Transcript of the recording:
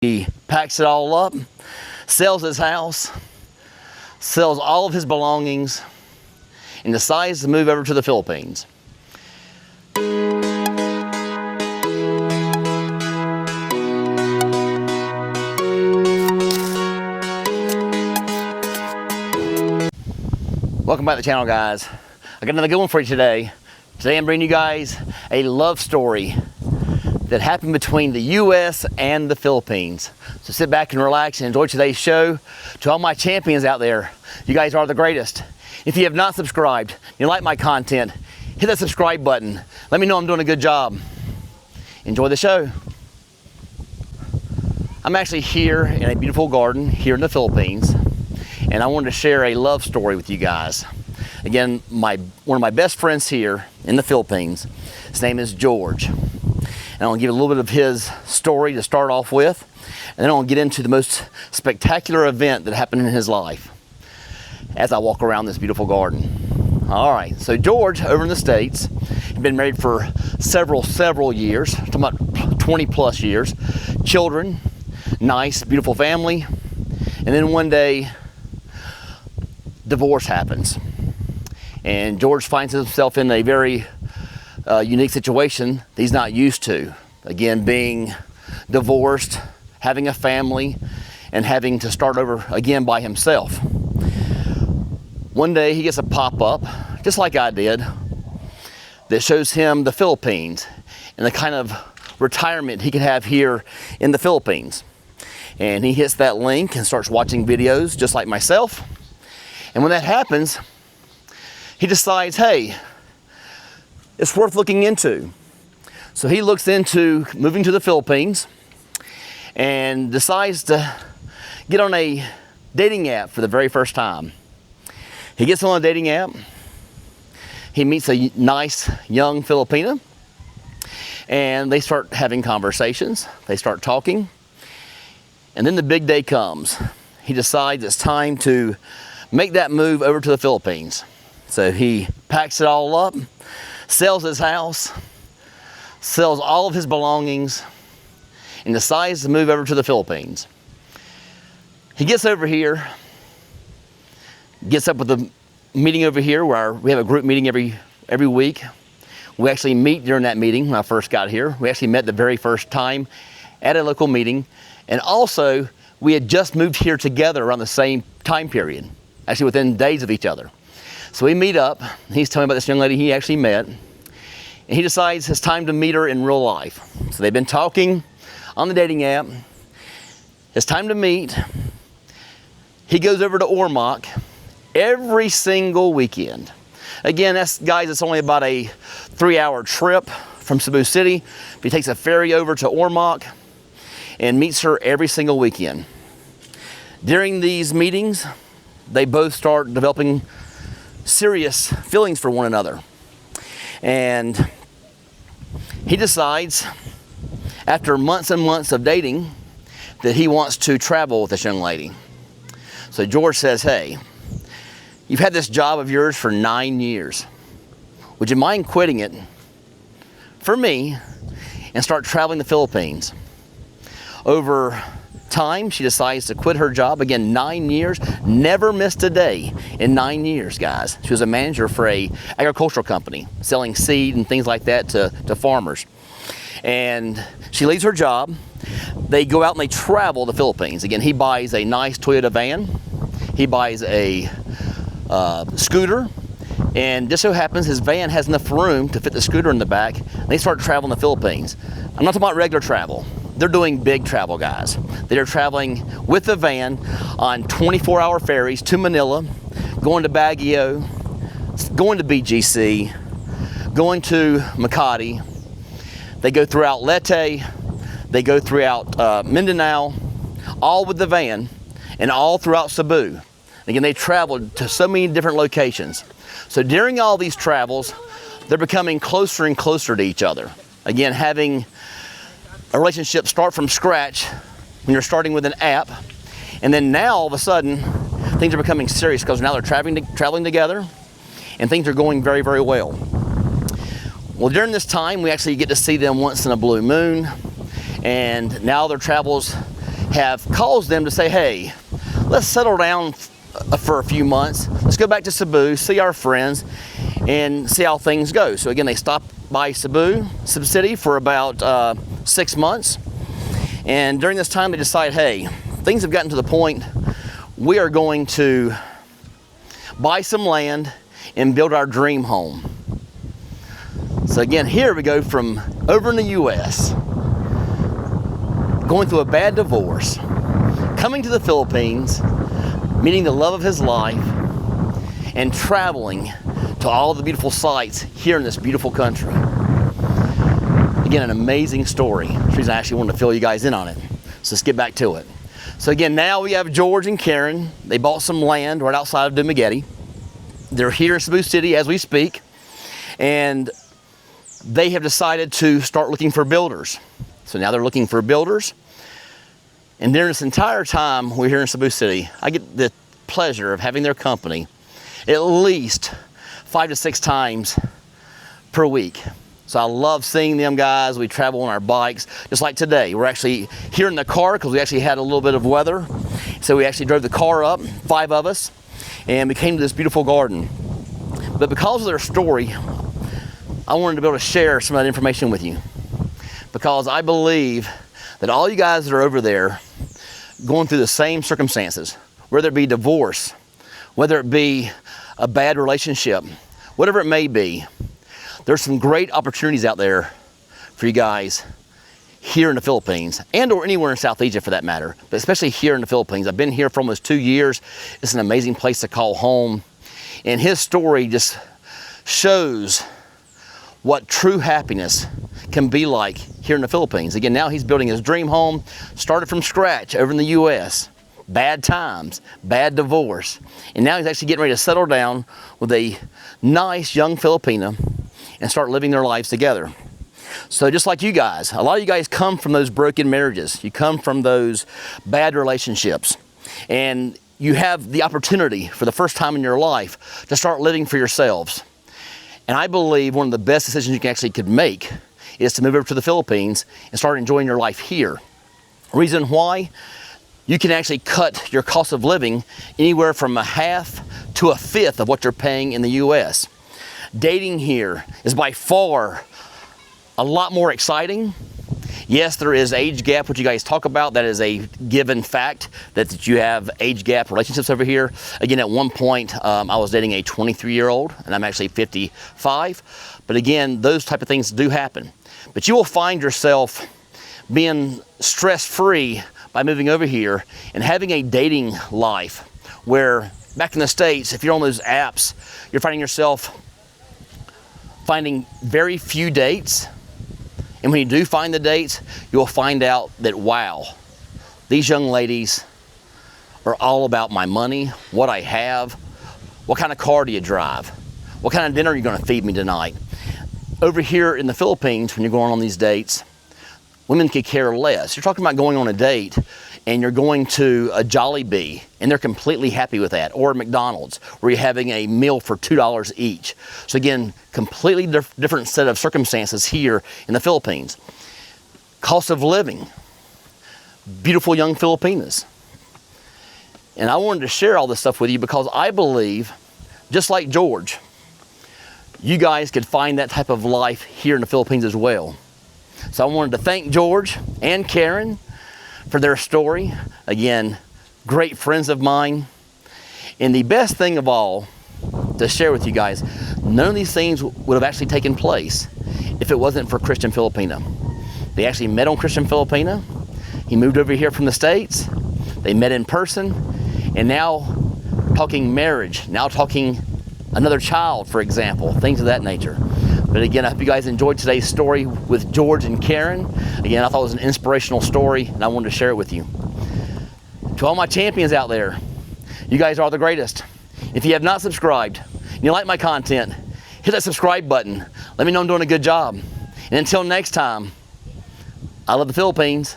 He packs it all up, sells his house, sells all of his belongings, and decides to move over to the Philippines. Welcome back to the channel, guys. I got another good one for you today. Today I'm bringing you guys a love story that happened between the U.S. and the Philippines. So sit back and relax and enjoy today's show. To all my champions out there, you guys are the greatest. If you have not subscribed, you like my content, hit that subscribe button. Let me know I'm doing a good job. Enjoy the show. I'm actually here in a beautiful garden here in the Philippines, and I wanted to share a love story with you guys. Again, one of my best friends here in the Philippines, his name is George. And I'm gonna give a little bit of his story to start off with, and then I'm gonna get into the most spectacular event that happened in his life as I walk around this beautiful garden. All right, so George over in the States, he'd been married for several years, talking about 20 plus years, children, nice, beautiful family, and then one day, divorce happens. And George finds himself in a very unique situation that he's not used to. Again, being divorced, having a family, and having to start over again by himself. One day he gets a pop-up, just like I did, that shows him the Philippines and the kind of retirement he could have here in the Philippines. And he hits that link and starts watching videos just like myself. And when that happens, he decides, hey, it's worth looking into. So he looks into moving to the Philippines and decides to get on a dating app for the very first time. He gets on a dating app. He meets a nice young Filipina, and they start having conversations. They start talking. And then the big day comes. He decides it's time to make that move over to the Philippines. So he packs it all up, sells his house, sells all of his belongings, and decides to move over to the Philippines. He gets over here, gets up with a meeting over here where we have a group meeting every week. We actually meet during that meeting when I first got here. We actually met the very first time at a local meeting. And also, we had just moved here together around the same time period, actually within days of each other. So we meet up. He's telling me about this young lady he actually met. And he decides it's time to meet her in real life. So they've been talking on the dating app. It's time to meet. He goes over to Ormoc every single weekend. Again, guys, it's only about a 3-hour trip from Cebu City. He takes a ferry over to Ormoc and meets her every single weekend. During these meetings, they both start developing serious feelings for one another. And he decides, after months and months of dating, that he wants to travel with this young lady. So George says, hey, you've had this job of yours for 9 years. Would you mind quitting it for me and start traveling the Philippines? Over time, she decides to quit her job. Again, 9 years, never missed a day in 9 years, guys. She was a manager for a agricultural company, selling seed and things like that to farmers. And she leaves her job. They go out and they travel the Philippines. Again, he buys a nice Toyota van. He buys a scooter. And just so happens his van has enough room to fit the scooter in the back. They start traveling the Philippines. I'm not talking about regular travel. They're doing big travel, guys. They're traveling with the van on 24-hour ferries to Manila, going to Baguio, going to BGC, going to Makati. They go throughout Leyte, they go throughout Mindanao, all with the van, and all throughout Cebu. Again, they traveled to so many different locations. So during all these travels, they're becoming closer and closer to each other. Again, having a relationship start from scratch when you're starting with an app, and then now all of a sudden things are becoming serious because now they're traveling together and things are going very, very well. Well, during this time we actually get to see them once in a blue moon, and now their travels have caused them to say, hey, let's settle down for a few months. Let's go back to Cebu, see our friends, and see how things go. So again, they stopped by Cebu City for about 6 months. And during this time, they decided, hey, things have gotten to the point we are going to buy some land and build our dream home. So again, here we go from over in the U.S., going through a bad divorce, coming to the Philippines, meeting the love of his life, and traveling to all the beautiful sights here in this beautiful country. Again, an amazing story. That's the reason I actually wanted to fill you guys in on it. So let's get back to it. So again, now we have George and Karen. They bought some land right outside of Dumaguete. They're here in Cebu City as we speak, and they have decided to start looking for builders. So now they're looking for builders. And during this entire time we're here in Cebu City, I get the pleasure of having their company at least 5 to 6 times per week. So I love seeing them guys. We travel on our bikes, just like today. We're actually here in the car because we actually had a little bit of weather. So we actually drove the car up, 5 of us, and we came to this beautiful garden. But because of their story, I wanted to be able to share some of that information with you, because I believe that all you guys that are over there going through the same circumstances, whether it be divorce, whether it be a bad relationship, whatever it may be, there's some great opportunities out there for you guys here in the Philippines, and or anywhere in South Asia for that matter, but especially here in the Philippines. I've been here for almost 2 years. It's an amazing place to call home. And his story just shows what true happiness can be like here in the Philippines. Again, now he's building his dream home, started from scratch over in the U.S. Bad times, bad divorce. And now he's actually getting ready to settle down with a nice young Filipina and start living their lives together. So just like you guys, a lot of you guys come from those broken marriages. You come from those bad relationships. And you have the opportunity for the first time in your life to start living for yourselves. And I believe one of the best decisions you actually could make is to move over to the Philippines and start enjoying your life here. Reason why? You can actually cut your cost of living anywhere from a half to a fifth of what you're paying in the U.S. Dating here is by far a lot more exciting. Yes, there is age gap, which you guys talk about. That is a given fact that you have age gap relationships over here. Again, at one point, I was dating a 23-year-old, and I'm actually 55. But again, those type of things do happen. But you will find yourself being stress-free by moving over here and having a dating life where back in the States, if you're on those apps, you're finding yourself finding very few dates. And when you do find the dates, you'll find out that, wow, these young ladies are all about my money, what I have, what kind of car do you drive, what kind of dinner are you going to feed me tonight. Over here in the Philippines, when you're going on these dates, women could care less. You're talking about going on a date and you're going to a Jollibee and they're completely happy with that, or McDonald's, where you're having a meal for $2 each. So again, completely different set of circumstances here in the Philippines. Cost of living, beautiful young Filipinas. And I wanted to share all this stuff with you because I believe, just like George, you guys could find that type of life here in the Philippines as well. So I wanted to thank George and Karen for their story. Again, great friends of mine. And the best thing of all to share with you guys, none of these things would have actually taken place if it wasn't for Christian Filipina. They actually met on Christian Filipina. He moved over here from the States. They met in person. And now talking marriage, now talking another child, for example, things of that nature. But again, I hope you guys enjoyed today's story with George and Karen. Again, I thought it was an inspirational story, and I wanted to share it with you. To all my champions out there, you guys are the greatest. If you have not subscribed, and you like my content, hit that subscribe button. Let me know I'm doing a good job. And until next time, I love the Philippines.